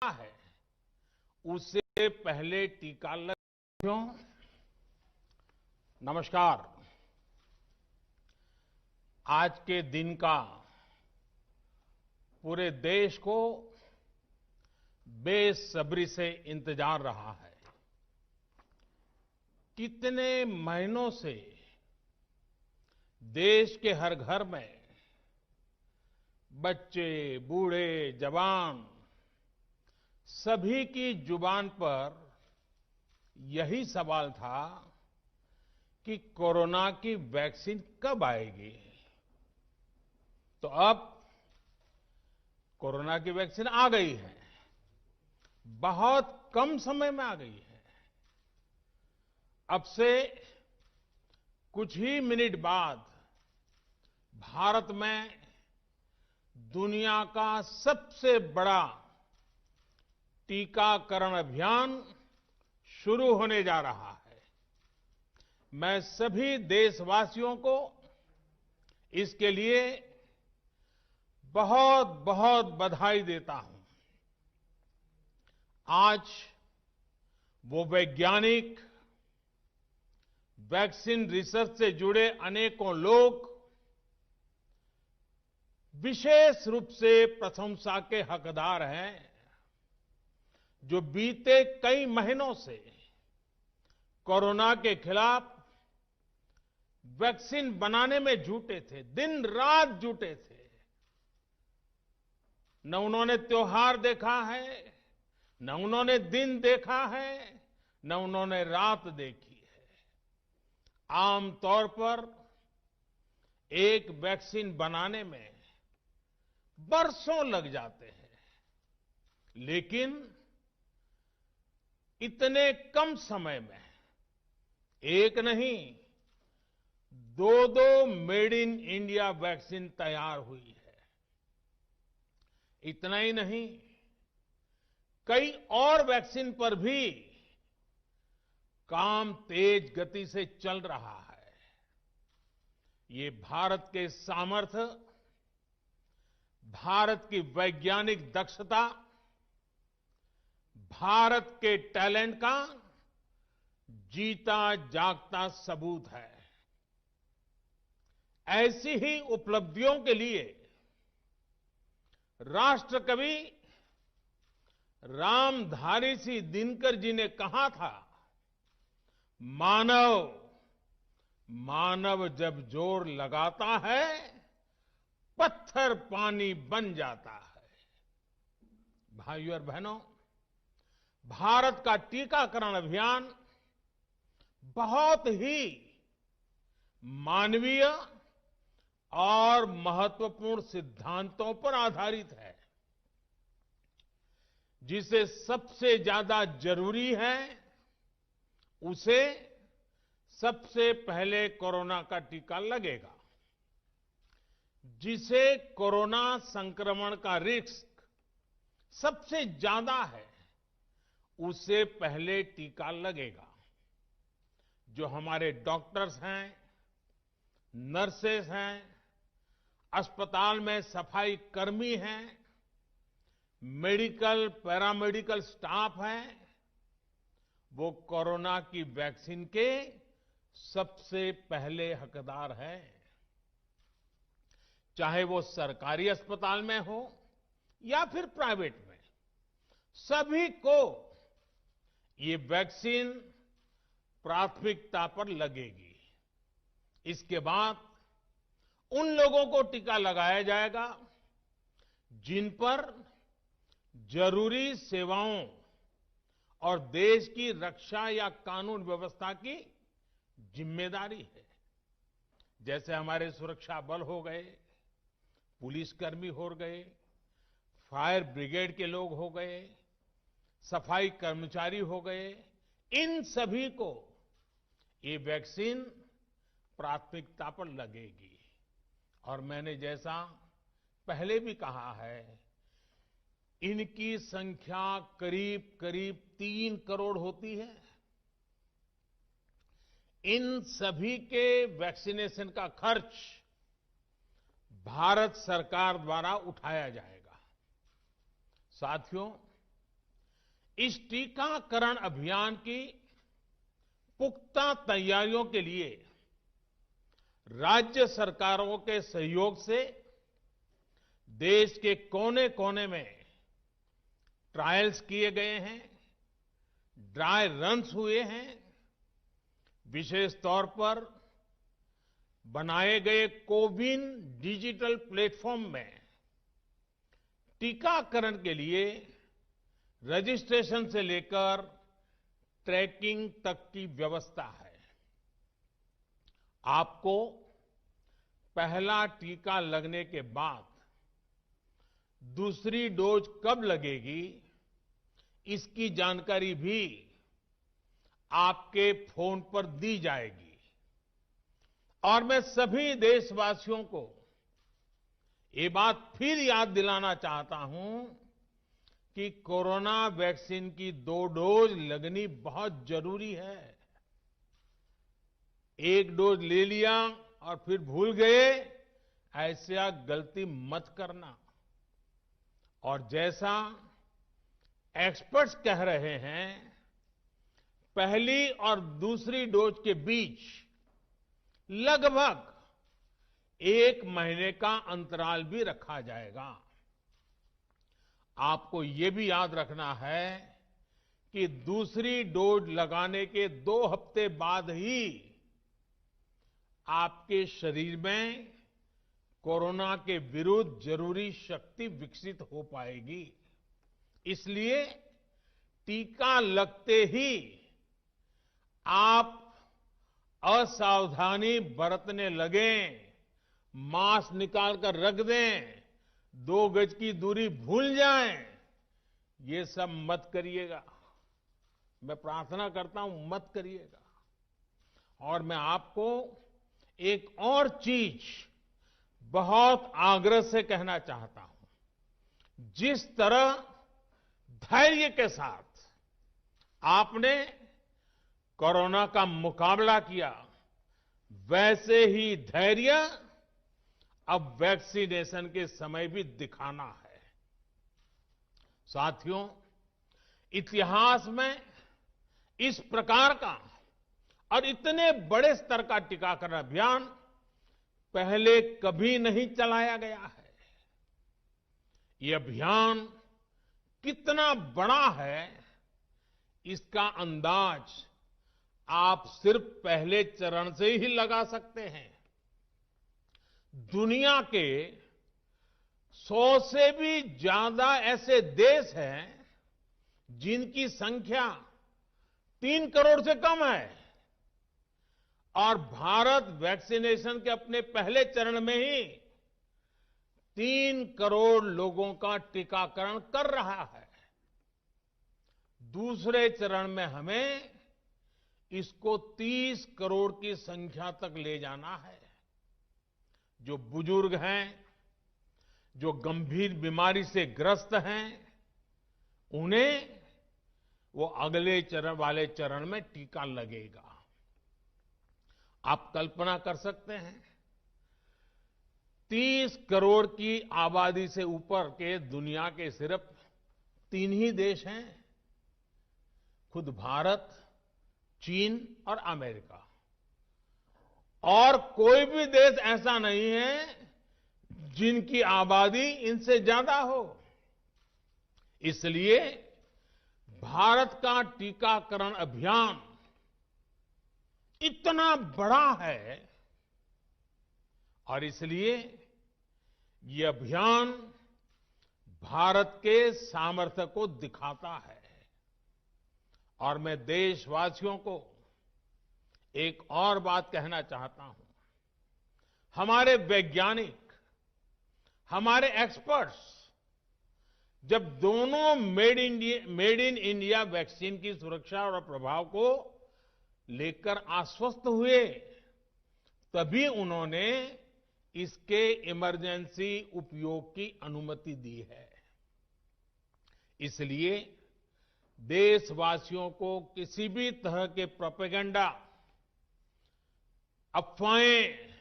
है उससे पहले टीका लग। नमस्कार। आज के दिन का पूरे देश को बेसब्री से इंतजार रहा है। कितने महीनों से देश के हर घर में बच्चे, बूढ़े, जवान सभी की जुबान पर यही सवाल था कि कोरोना की वैक्सीन कब आएगी। तो अब कोरोना की वैक्सीन आ गई है, बहुत कम समय में आ गई है। अब से कुछ ही मिनट बाद भारत में दुनिया का सबसे बड़ा टीकाकरण अभियान शुरू होने जा रहा है। मैं सभी देशवासियों को इसके लिए बहुत बहुत बधाई देता हूं। आज वो वैज्ञानिक, वैक्सीन रिसर्च से जुड़े अनेकों लोग विशेष रूप से प्रशंसा के हकदार हैं, जो बीते कई महीनों से कोरोना के खिलाफ वैक्सीन बनाने में जुटे थे, दिन रात जुटे थे। न उन्होंने त्योहार देखा है, न उन्होंने दिन देखा है, न उन्होंने रात देखी है। आमतौर पर एक वैक्सीन बनाने में बरसों लग जाते हैं, लेकिन इतने कम समय में एक नहीं, दो मेड इन इंडिया वैक्सीन तैयार हुई है। इतना ही नहीं, कई और वैक्सीन पर भी काम तेज गति से चल रहा है। ये भारत के सामर्थ्य, भारत की वैज्ञानिक दक्षता, भारत के टैलेंट का जीता जागता सबूत है। ऐसी ही उपलब्धियों के लिए राष्ट्रकवि रामधारी सिंह दिनकर जी ने कहा था, मानव जब जोर लगाता है, पत्थर पानी बन जाता है। भाइयों और बहनों, भारत का टीकाकरण अभियान बहुत ही मानवीय और महत्वपूर्ण सिद्धांतों पर आधारित है। जिसे सबसे ज्यादा जरूरी है, उसे सबसे पहले कोरोना का टीका लगेगा। जिसे कोरोना संक्रमण का रिस्क सबसे ज्यादा है, उसे पहले टीका लगेगा। जो हमारे डॉक्टर्स हैं, नर्सेस हैं, अस्पताल में सफाई कर्मी हैं, मेडिकल, पैरामेडिकल स्टाफ हैं, वो कोरोना की वैक्सीन के सबसे पहले हकदार हैं। चाहे वो सरकारी अस्पताल में हो या फिर प्राइवेट में, सभी को ये वैक्सीन प्राथमिकता पर लगेगी। इसके बाद उन लोगों को टीका लगाया जाएगा जिन पर जरूरी सेवाओं और देश की रक्षा या कानून व्यवस्था की जिम्मेदारी है। जैसे हमारे सुरक्षा बल हो गए, पुलिसकर्मी हो गए, फायर ब्रिगेड के लोग हो गए, सफाई कर्मचारी हो गए, इन सभी को ये वैक्सीन प्राथमिकता पर लगेगी। और मैंने जैसा पहले भी कहा है, इनकी संख्या करीब करीब 3 करोड़ होती है। इन सभी के वैक्सीनेशन का खर्च भारत सरकार द्वारा उठाया जाएगा। साथियों, इस टीकाकरण अभियान की पुख्ता तैयारियों के लिए राज्य सरकारों के सहयोग से देश के कोने कोने में ट्रायल्स किए गए हैं, ड्राई रन्स हुए हैं। विशेष तौर पर बनाए गए कोविन डिजिटल प्लेटफॉर्म में टीकाकरण के लिए रजिस्ट्रेशन से लेकर ट्रैकिंग तक की व्यवस्था है। आपको पहला टीका लगने के बाद दूसरी डोज कब लगेगी, इसकी जानकारी भी आपके फोन पर दी जाएगी। और मैं सभी देशवासियों को ये बात फिर याद दिलाना चाहता हूं कि कोरोना वैक्सीन की 2 डोज लगनी बहुत जरूरी है। एक डोज ले लिया और फिर भूल गए, ऐसा गलती मत करना। और जैसा एक्सपर्ट्स कह रहे हैं, पहली और दूसरी डोज के बीच लगभग 1 महीने का अंतराल भी रखा जाएगा। आपको ये भी याद रखना है कि दूसरी डोज लगाने के 2 हफ्ते बाद ही आपके शरीर में कोरोना के विरुद्ध जरूरी शक्ति विकसित हो पाएगी। इसलिए टीका लगते ही आप असावधानी बरतने लगें, मास्क निकालकर रख दें, 2 गज की दूरी भूल जाएं, ये सब मत करिएगा। मैं प्रार्थना करता हूं, मत करिएगा। और मैं आपको एक और चीज बहुत आग्रह से कहना चाहता हूं। जिस तरह धैर्य के साथ आपने कोरोना का मुकाबला किया, वैसे ही धैर्य अब वैक्सीनेशन के समय भी दिखाना है। साथियों, इतिहास में इस प्रकार का और इतने बड़े स्तर का टीकाकरण अभियान पहले कभी नहीं चलाया गया है। ये अभियान कितना बड़ा है, इसका अंदाज आप सिर्फ पहले चरण से ही लगा सकते हैं। दुनिया के 100 से भी ज्यादा ऐसे देश हैं जिनकी संख्या 3 करोड़ से कम है, और भारत वैक्सीनेशन के अपने पहले चरण में ही 3 करोड़ लोगों का टीकाकरण कर रहा है। दूसरे चरण में हमें इसको 30 करोड़ की संख्या तक ले जाना है। जो बुजुर्ग हैं, जो गंभीर बीमारी से ग्रस्त हैं, उन्हें वो अगले वाले चरण में टीका लगेगा। आप कल्पना कर सकते हैं, 30 करोड़ की आबादी से ऊपर के दुनिया के सिर्फ 3 ही देश हैं, खुद भारत, चीन और अमेरिका। और कोई भी देश ऐसा नहीं है जिनकी आबादी इनसे ज्यादा हो। इसलिए भारत का टीकाकरण अभियान इतना बड़ा है, और इसलिए ये अभियान भारत के सामर्थ्य को दिखाता है। और मैं देशवासियों को एक और बात कहना चाहता हूं। हमारे वैज्ञानिक, हमारे एक्सपर्ट्स जब दोनों मेड इन इंडिया वैक्सीन की सुरक्षा और प्रभाव को लेकर आश्वस्त हुए, तभी उन्होंने इसके इमरजेंसी उपयोग की अनुमति दी है। इसलिए देशवासियों को किसी भी तरह के प्रोपेगेंडा, अफवाहें,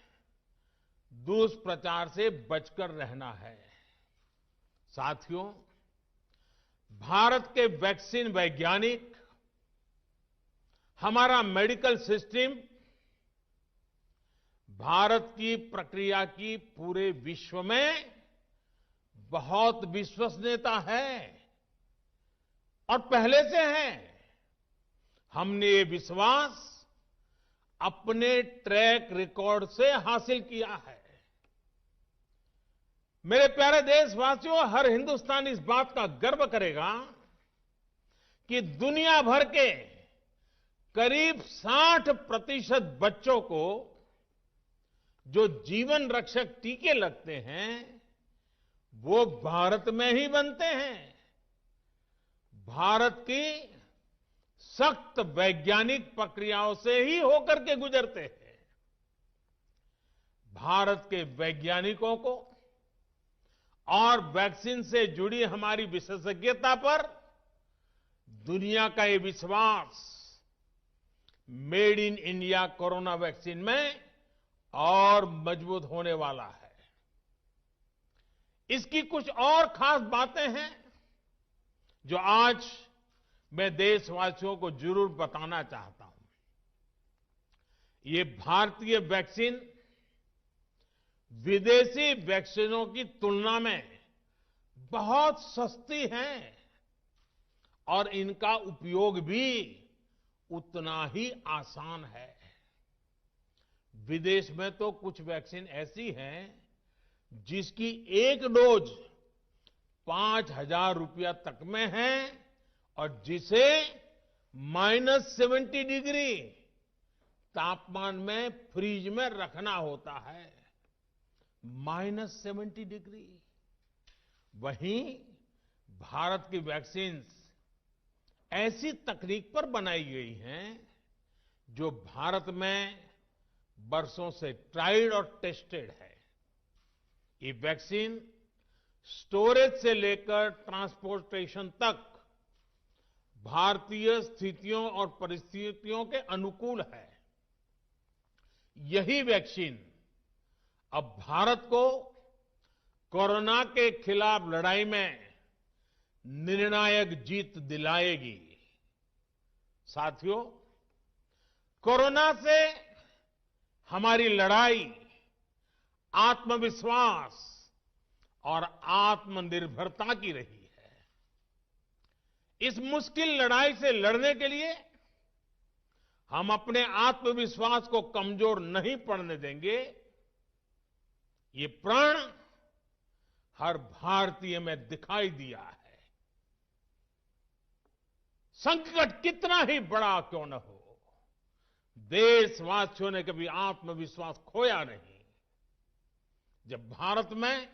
दुष्प्रचार से बचकर रहना है। साथियों, भारत के वैक्सीन वैज्ञानिक, हमारा मेडिकल सिस्टम भारत की प्रक्रिया की पूरे विश्व में बहुत विश्वसनीयता है और पहले से है। हमने ये विश्वास अपने ट्रैक रिकॉर्ड से हासिल किया है। मेरे प्यारे देशवासियों, हर हिंदुस्तानी इस बात का गर्व करेगा कि दुनिया भर के करीब 60% बच्चों को जो जीवन रक्षक टीके लगते हैं वो भारत में ही बनते हैं। भारत की सख्त वैज्ञानिक प्रक्रियाओं से ही होकर के गुजरते हैं। भारत के वैज्ञानिकों को और वैक्सीन से जुड़ी हमारी विशेषज्ञता पर दुनिया का ये विश्वास made in India corona vaccine में और मजबूत होने वाला है। इसकी कुछ और खास बातें हैं जो आज मैं देशवासियों को जरूर बताना चाहता हूं। ये भारतीय वैक्सीन विदेशी वैक्सीनों की तुलना में बहुत सस्ती हैं और इनका उपयोग भी उतना ही आसान है। विदेश में तो कुछ वैक्सीन ऐसी हैं जिसकी एक डोज 5,000 रुपया तक में है और जिसे -70 डिग्री तापमान में फ्रीज में रखना होता है। -70 डिग्री। वहीं भारत की वैक्सीन ऐसी तकनीक पर बनाई गई हैं जो भारत में बरसों से ट्राइड और टेस्टेड है। ये वैक्सीन स्टोरेज से लेकर ट्रांसपोर्टेशन तक भारतीय स्थितियों और परिस्थितियों के अनुकूल है। यही वैक्सीन अब भारत को कोरोना के खिलाफ लड़ाई में निर्णायक जीत दिलाएगी। साथियों, कोरोना से हमारी लड़ाई आत्मविश्वास और आत्मनिर्भरता की रही है। इस मुश्किल लड़ाई से लड़ने के लिए हम अपने आत्मविश्वास को कमजोर नहीं पड़ने देंगे। ये प्रण हर भारतीय में दिखाई दिया है। संकट कितना ही बड़ा क्यों न हो, देशवासियों ने कभी आत्मविश्वास खोया नहीं। जब भारत में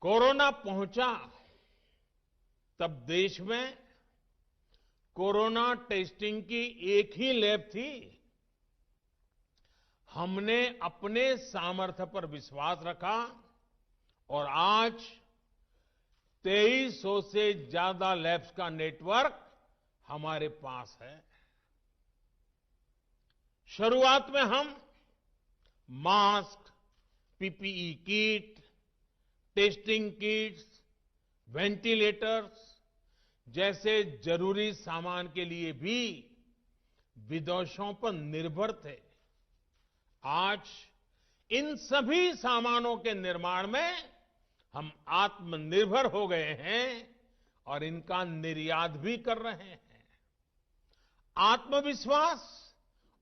कोरोना पहुंचा तब देश में कोरोना टेस्टिंग की एक ही लैब थी। हमने अपने सामर्थ्य पर विश्वास रखा और आज 2300 से ज्यादा लैब्स का नेटवर्क हमारे पास है। शुरुआत में हम mask, PPE kit, testing kits, ventilators जैसे जरूरी सामान के लिए भी विदेशों पर निर्भर थे। आज इन सभी सामानों के निर्माण में हम आत्मनिर्भर हो गए हैं और इनका निर्यात भी कर रहे हैं। आत्मविश्वास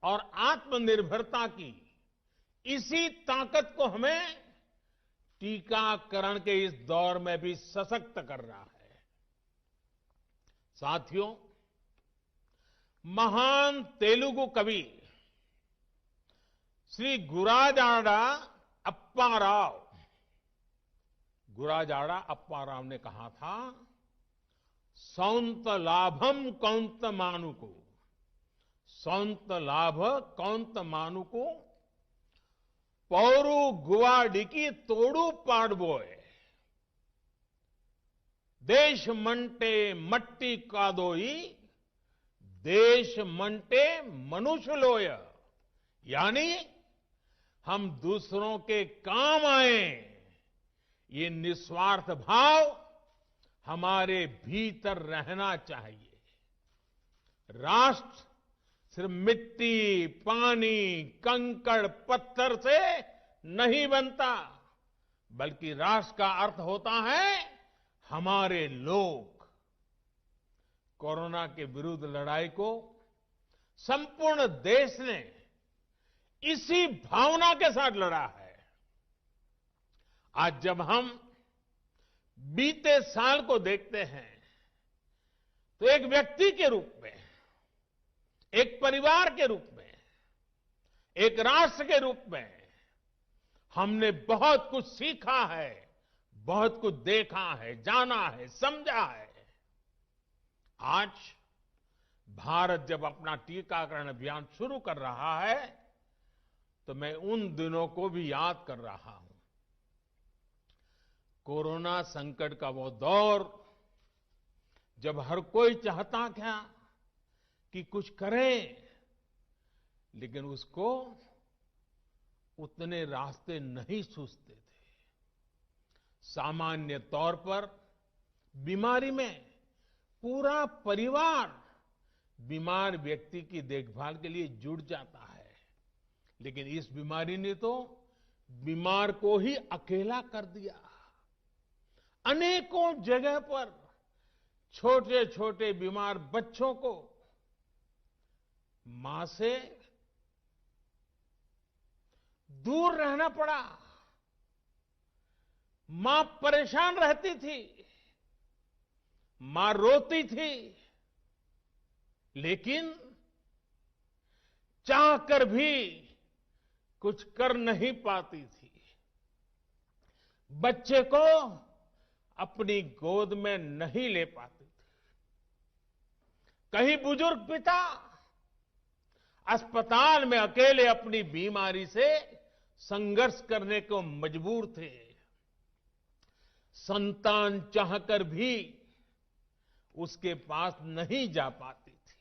और आत्मनिर्भरता की इसी ताकत को हमें टीकाकरण के इस दौर में भी सशक्त कर रहा है। साथियों, महान तेलुगु कवि श्री गुराजाड़ा अप्पा राव ने कहा था, सौंत लाभम कौंत मानुको, सौंत लाभ कौंत मानुको, पौरु गुवाडिकी तोड़ू पाड़बोए, देश मंटे मट्टी कादोई, देश मंटे मनुष्य लोय। यानी हम दूसरों के काम आए, ये निस्वार्थ भाव हमारे भीतर रहना चाहिए। राष्ट्र सिर्फ मिट्टी, पानी, कंकड़, पत्थर से नहीं बनता, बल्कि राष्ट्र का अर्थ होता है हमारे लोग। कोरोना के विरुद्ध लड़ाई को संपूर्ण देश ने इसी भावना के साथ लड़ा है। आज जब हम बीते साल को देखते हैं तो एक व्यक्ति के रूप में, एक परिवार के रूप में, एक राष्ट्र के रूप में हमने बहुत कुछ सीखा है, बहुत कुछ देखा है, जाना है, समझा है। आज भारत जब अपना टीकाकरण अभियान शुरू कर रहा है तो मैं उन दिनों को भी याद कर रहा हूं। कोरोना संकट का वो दौर जब हर कोई चाहता था कि कुछ करें, लेकिन उसको उतने रास्ते नहीं सूझते थे। सामान्य तौर पर बीमारी में पूरा परिवार बीमार व्यक्ति की देखभाल के लिए जुट जाता है, लेकिन इस बीमारी ने तो बीमार को ही अकेला कर दिया। अनेकों जगह पर छोटे छोटे बीमार बच्चों को मां से दूर रहना पड़ा। मां परेशान रहती थी, मां रोती थी, लेकिन चाहकर भी कुछ कर नहीं पाती थी। बच्चे को अपनी गोद में नहीं ले पाती थी। कहीं बुजुर्ग पिता अस्पताल में अकेले अपनी बीमारी से संघर्ष करने को मजबूर थे। संतान चाहकर भी उसके पास नहीं जा पाती थी।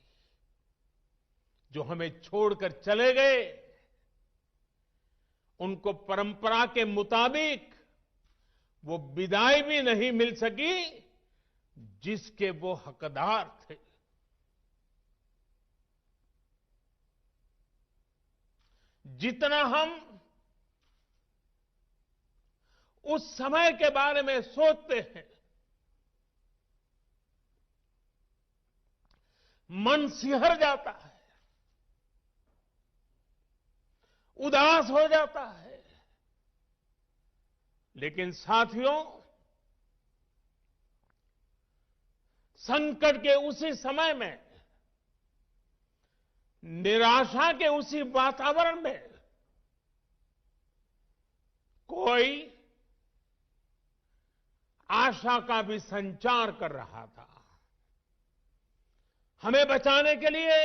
जो हमें छोड़कर चले गए, उनको परंपरा के मुताबिक वो विदाई भी नहीं मिल सकी जिसके वो हकदार थे। जितना हम उस समय के बारे में सोचते हैं, मन सिहर जाता है, उदास हो जाता है। लेकिन साथियों, संकट के उसी समय में, निराशा के उसी वातावरण में कोई आशा का भी संचार कर रहा था। हमें बचाने के लिए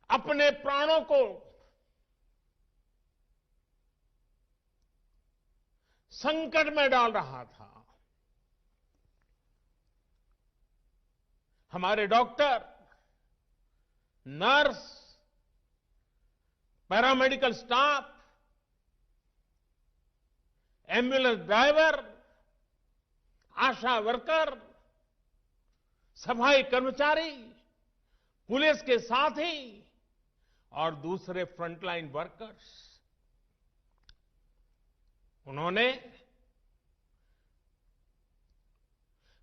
अपने प्राणों को संकट में डाल रहा था। हमारे doctor, nurse, paramedical staff, ambulance driver, ASHA worker, सफाई कर्मचारी, पुलिस के साथी और दूसरे फ्रंटलाइन वर्कर्स, उन्होंने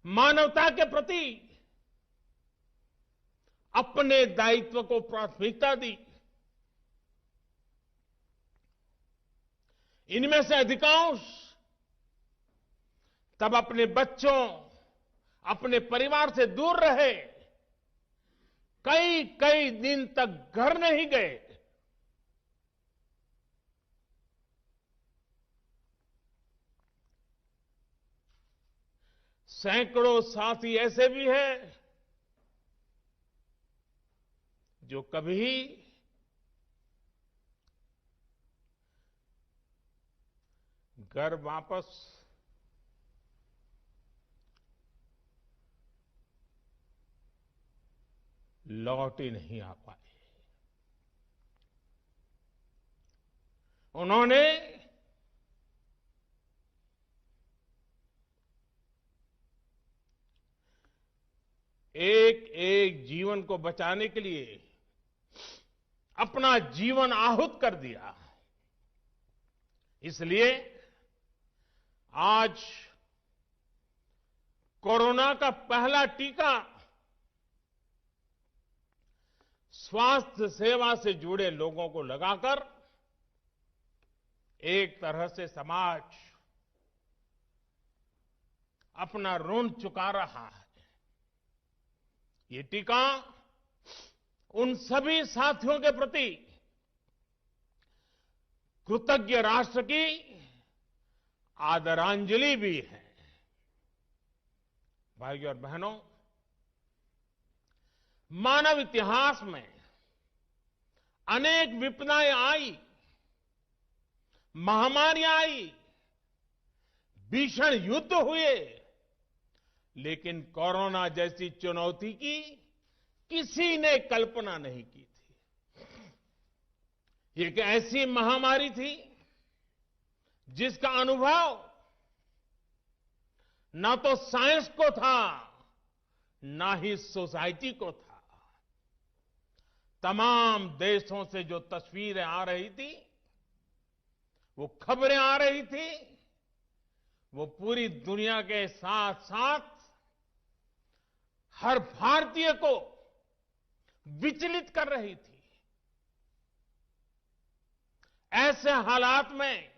मानवता के प्रति अपने दायित्व को प्राथमिकता दी। इनमें से अधिकांश तब अपने बच्चों, अपने परिवार से दूर रहे, कई कई दिन तक घर नहीं गए। सैकड़ों साथी ऐसे भी हैं जो कभी घर वापस लौट ही नहीं आ पाए। उन्होंने एक एक जीवन को बचाने के लिए अपना जीवन आहूत कर दिया। इसलिए आज कोरोना का पहला टीका स्वास्थ्य सेवा से जुड़े लोगों को लगाकर एक तरह से समाज अपना ऋण चुका रहा है। ये टीका उन सभी साथियों के प्रति कृतज्ञ राष्ट्र की आदरांजलि भी है। भाइयों और बहनों, मानव इतिहास में अनेक विपदाएं आई, महामारियां आई, भीषण युद्ध हुए, लेकिन कोरोना जैसी चुनौती की किसी ने कल्पना नहीं की थी। ये एक ऐसी महामारी थी जिसका अनुभव ना तो साइंस को था, ना ही सोसाइटी को था। तमाम देशों से जो तस्वीरें आ रही थी, वो खबरें आ रही थी, वो पूरी दुनिया के साथ साथ हर भारतीय को विचलित कर रही थी। ऐसे हालात में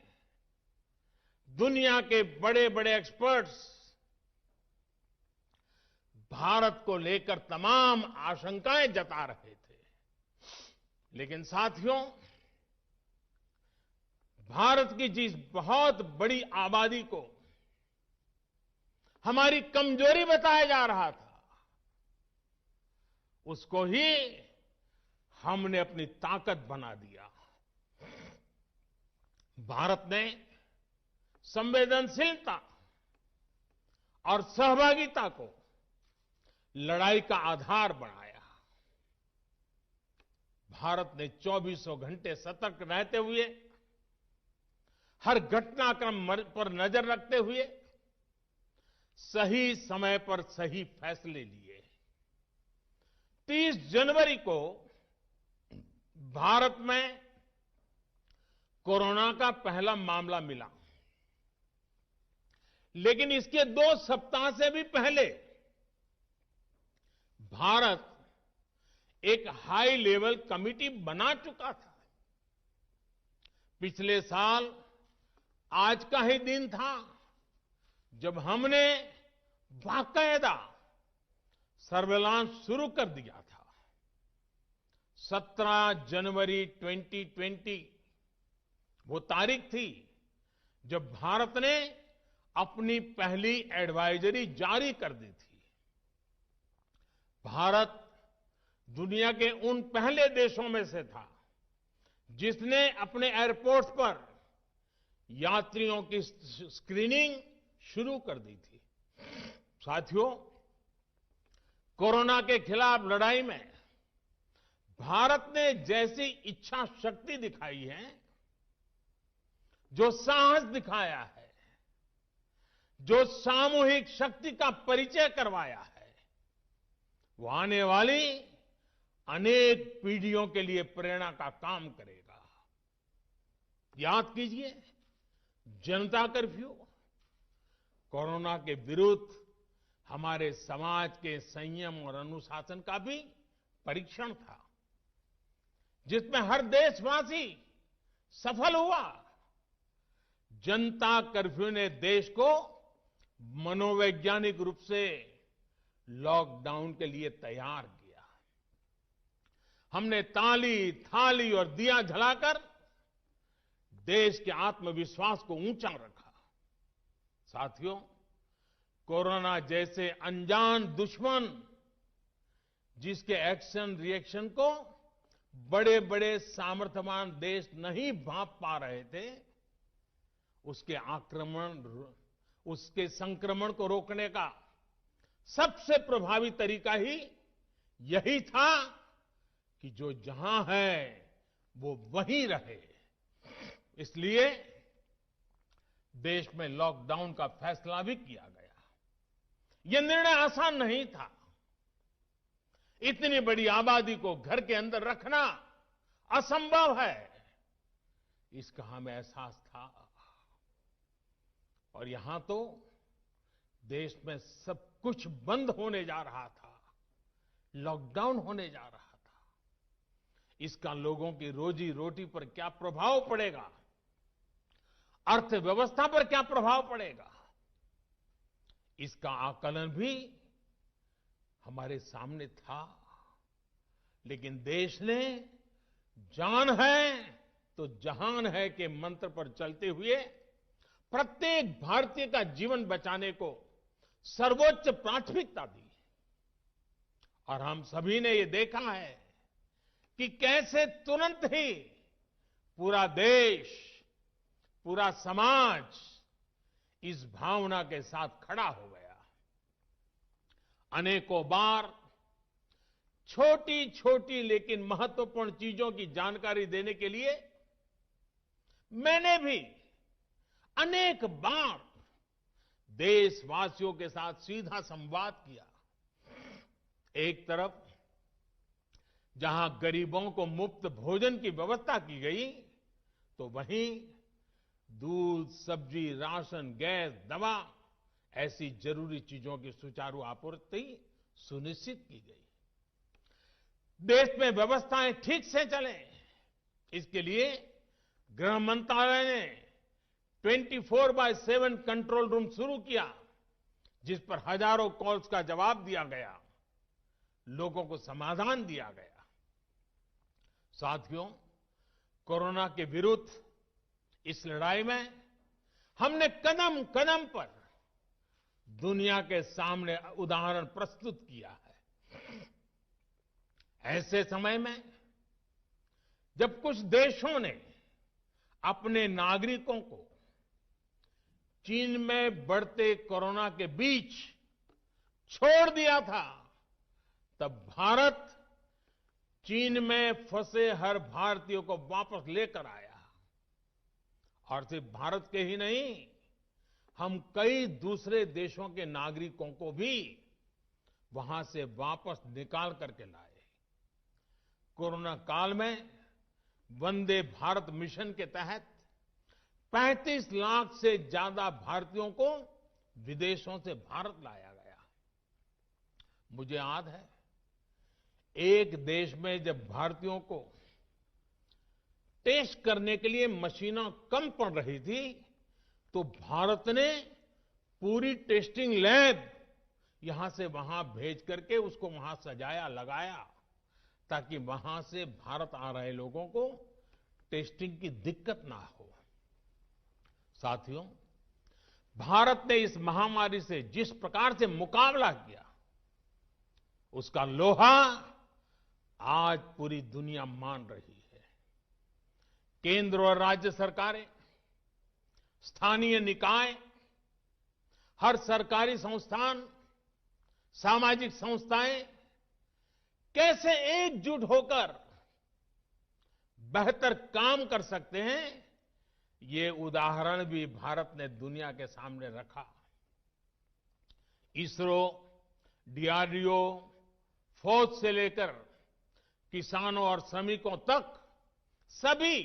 दुनिया के बड़े बड़े एक्सपर्ट्स भारत को लेकर तमाम आशंकाएं जता रहे थे। लेकिन साथियों, भारत की जिस बहुत बड़ी आबादी को हमारी कमजोरी बताया जा रहा था, उसको ही हमने अपनी ताकत बना दिया। भारत ने संवेदनशीलता और सहभागिता को लड़ाई का आधार बनाया। भारत ने 24 घंटे सतर्क रहते हुए, हर घटनाक्रम पर नजर रखते हुए सही समय पर सही फैसले लिए। 30 जनवरी को भारत में कोरोना का पहला मामला मिला, लेकिन इसके 2 सप्ताह से भी पहले भारत एक हाई लेवल कमिटी बना चुका था। पिछले साल आज का ही दिन था जब हमने बाकायदा सर्वेलांस शुरू कर दिया था। 17 जनवरी 2020 वो तारीख थी जब भारत ने अपनी पहली एडवाइजरी जारी कर दी थी। भारत दुनिया के उन पहले देशों में से था जिसने अपने एयरपोर्ट्स पर यात्रियों की स्क्रीनिंग शुरू कर दी थी। साथियों, कोरोना के खिलाफ लड़ाई में भारत ने जैसी इच्छा शक्ति दिखाई है, जो साहस दिखाया है, जो सामूहिक शक्ति का परिचय करवाया है, वो आने वाली अनेक पीढ़ियों के लिए प्रेरणा का काम करेगा। याद कीजिए, जनता कर्फ्यू कोरोना के विरुद्ध हमारे समाज के संयम और अनुशासन का भी परीक्षण था, जिसमें हर देशवासी सफल हुआ। जनता कर्फ्यू ने देश को मनोवैज्ञानिक रूप से लॉकडाउन के लिए तैयार किया। हमने ताली, थाली और दिया जलाकर देश के आत्मविश्वास को ऊंचा रखा। साथियों, कोरोना जैसे अनजान दुश्मन जिसके एक्शन रिएक्शन को बड़े बड़े सामर्थ्यवान देश नहीं भांप पा रहे थे, उसके संक्रमण को रोकने का सबसे प्रभावी तरीका ही यही था कि जो जहां है वो वहीं रहे। इसलिए देश में लॉकडाउन का फैसला भी किया गया। यह निर्णय आसान नहीं था, इतनी बड़ी आबादी को घर के अंदर रखना असंभव है, इसका हमें एहसास था। और यहां तो देश में सब कुछ बंद होने जा रहा था, लॉकडाउन होने जा रहा था। इसका लोगों की रोजी रोटी पर क्या प्रभाव पड़ेगा, अर्थव्यवस्था पर क्या प्रभाव पड़ेगा, इसका आकलन भी हमारे सामने था। लेकिन देश ने जान है तो जहान है के मंत्र पर चलते हुए प्रत्येक भारतीय का जीवन बचाने को सर्वोच्च प्राथमिकता दी। और हम सभी ने ये देखा है कि कैसे तुरंत ही पूरा देश, पूरा समाज इस भावना के साथ खड़ा हो गया। अनेकों बार छोटी छोटी लेकिन महत्वपूर्ण चीजों की जानकारी देने के लिए मैंने भी अनेक बार देशवासियों के साथ सीधा संवाद किया। एक तरफ जहां गरीबों को मुफ्त भोजन की व्यवस्था की गई, तो वहीं दूध, सब्जी, राशन, गैस, दवा ऐसी जरूरी चीजों की सुचारू आपूर्ति सुनिश्चित की गई। देश में व्यवस्थाएं ठीक से चले, इसके लिए गृह मंत्रालय ने 24/7 कंट्रोल रूम शुरू किया, जिस पर हजारों कॉल्स का जवाब दिया गया, लोगों को समाधान दिया गया। साथियों, कोरोना के विरुद्ध इस लड़ाई में हमने कदम कदम पर दुनिया के सामने उदाहरण प्रस्तुत किया है। ऐसे समय में जब कुछ देशों ने अपने नागरिकों को चीन में बढ़ते कोरोना के बीच छोड़ दिया था, तब भारत चीन में फंसे हर भारतीय को वापस लेकर आया। और सिर्फ भारत के ही नहीं, हम कई दूसरे देशों के नागरिकों को भी वहां से वापस निकाल करके लाए। कोरोना काल में वंदे भारत मिशन के तहत 35 लाख से ज्यादा भारतीयों को विदेशों से भारत लाया गया। मुझे याद है, एक देश में जब भारतीयों को टेस्ट करने के लिए मशीनें कम पड़ रही थी, तो भारत ने पूरी टेस्टिंग लैब यहां से वहां भेज करके उसको वहां सजाया, लगाया, ताकि वहां से भारत आ रहे लोगों को टेस्टिंग की दिक्कत ना हो। साथियों, भारत ने इस महामारी से जिस प्रकार से मुकाबला किया, उसका लोहा आज पूरी दुनिया मान रही है। केंद्र और राज्य सरकारें, स्थानीय निकाय, हर सरकारी संस्थान, सामाजिक संस्थाएं कैसे एकजुट होकर बेहतर काम कर सकते हैं, ये उदाहरण भी भारत ने दुनिया के सामने रखा। इसरो, डीआरडीओ, फौज से लेकर किसानों और श्रमिकों तक सभी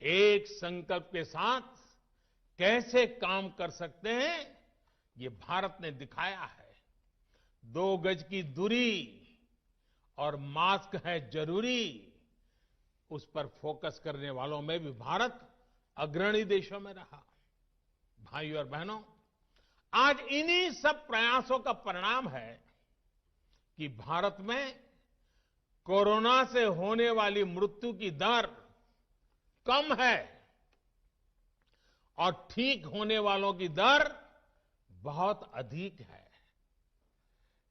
एक संकल्प के साथ कैसे काम कर सकते हैं, ये भारत ने दिखाया है। 2 गज की दूरी और मास्क है जरूरी, उस पर फोकस करने वालों में भी भारत अग्रणी देशों में रहा। भाइयों और बहनों, आज इन्हीं सब प्रयासों का परिणाम है कि भारत में कोरोना से होने वाली मृत्यु की दर कम है और ठीक होने वालों की दर बहुत अधिक है।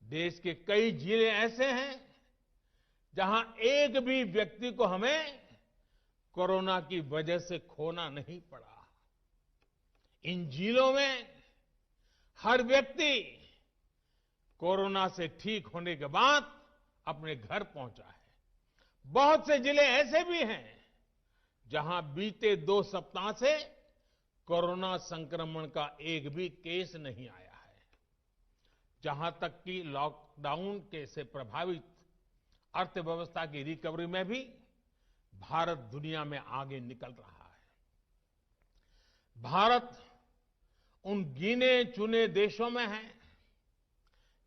देश के कई जिले ऐसे हैं जहां एक भी व्यक्ति को हमें कोरोना की वजह से खोना नहीं पड़ा। इन जिलों में हर व्यक्ति कोरोना से ठीक होने के बाद अपने घर पहुंचा है। बहुत से जिले ऐसे भी हैं जहां बीते 2 सप्ताह से कोरोना संक्रमण का एक भी केस नहीं आया है। जहां तक कि लॉकडाउन के से प्रभावित अर्थव्यवस्था की रिकवरी में भी भारत दुनिया में आगे निकल रहा है। भारत उन गिने चुने देशों में है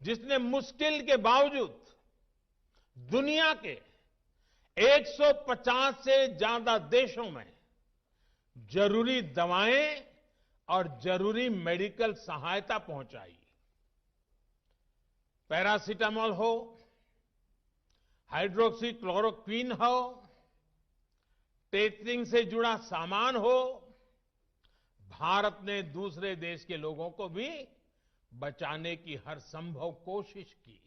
जिसने मुश्किल के बावजूद दुनिया के 150 से ज्यादा देशों में जरूरी दवाएं और जरूरी मेडिकल सहायता पहुंचाई। पैरासीटामोल हो, हाइड्रोक्सी क्लोरोक्विन हो, टेस्टिंग से जुड़ा सामान हो, भारत ने दूसरे देश के लोगों को भी बचाने की हर संभव कोशिश की।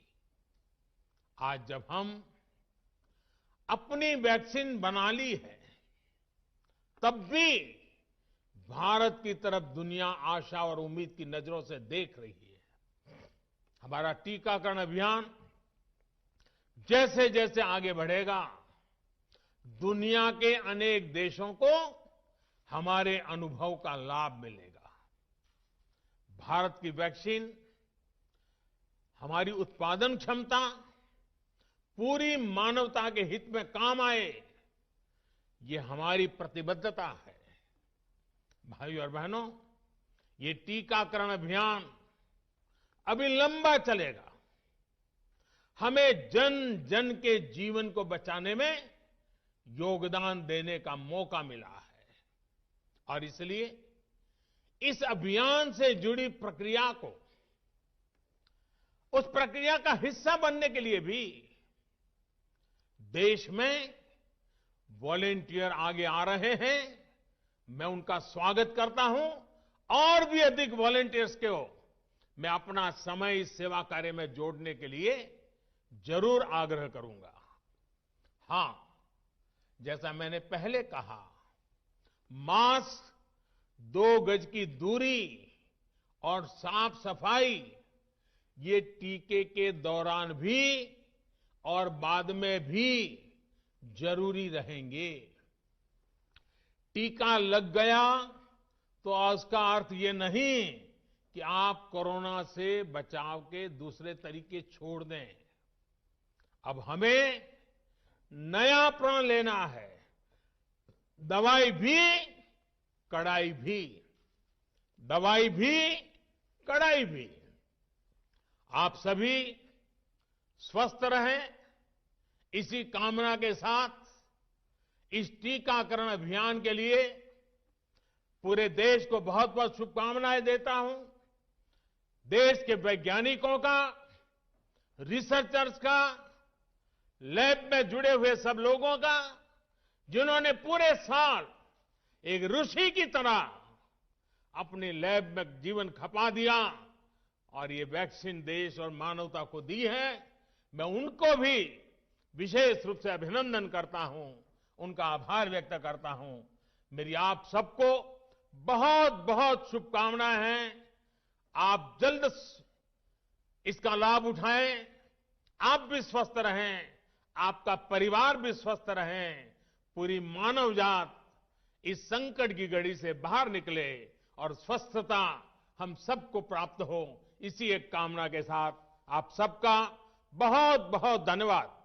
आज जब हम अपनी वैक्सीन बना ली है, तब भी भारत की तरफ दुनिया आशा और उम्मीद की नजरों से देख रही है। हमारा टीकाकरण अभियान जैसे जैसे आगे बढ़ेगा, दुनिया के अनेक देशों को हमारे अनुभव का लाभ मिलेगा। भारत की वैक्सीन, हमारी उत्पादन क्षमता पूरी मानवता के हित में काम आए, ये हमारी प्रतिबद्धता है। भाइयों और बहनों, ये टीकाकरण अभियान अभी लंबा चलेगा। हमें जन जन के जीवन को बचाने में योगदान देने का मौका मिला है और इसलिए इस अभियान से जुड़ी प्रक्रिया को, उस प्रक्रिया का हिस्सा बनने के लिए भी देश में वॉलेंटियर आगे आ रहे हैं। मैं उनका स्वागत करता हूं और भी अधिक वॉलेंटियर्स को मैं अपना समय इस सेवा कार्य में जोड़ने के लिए जरूर आग्रह करूंगा। हां, जैसा मैंने पहले कहा, मास्क, 2 गज की दूरी और साफ सफाई ये टीके के दौरान भी और बाद में भी जरूरी रहेंगे। टीका लग गया तो उसका अर्थ ये नहीं कि आप कोरोना से बचाव के दूसरे तरीके छोड़ दें। अब हमें नया प्रण लेना है। दवाई भी, कड़ाई भी। दवाई भी, कड़ाई भी। आप सभी स्वस्थ रहें, इसी कामना के साथ इस टीकाकरण अभियान के लिए पूरे देश को बहुत बहुत शुभकामनाएं देता हूं। देश के वैज्ञानिकों का, रिसर्चर्स का, लैब में जुड़े हुए सब लोगों का, जिन्होंने पूरे साल एक ऋषि की तरह अपनी लैब में जीवन खपा दिया और ये वैक्सीन देश और मानवता को दी है। मैं उनको भी विशेष रूप से अभिनंदन करता हूं, उनका आभार व्यक्त करता हूं। मेरी आप सबको बहुत बहुत शुभकामनाएं हैं। आप जल्द इसका लाभ उठाएं, आप भी स्वस्थ रहें, आपका परिवार भी स्वस्थ रहें, पूरी मानव जात इस संकट की घड़ी से बाहर निकले और स्वस्थता हम सबको प्राप्त हो, इसी एक कामना के साथ आप सबका बहुत बहुत धन्यवाद।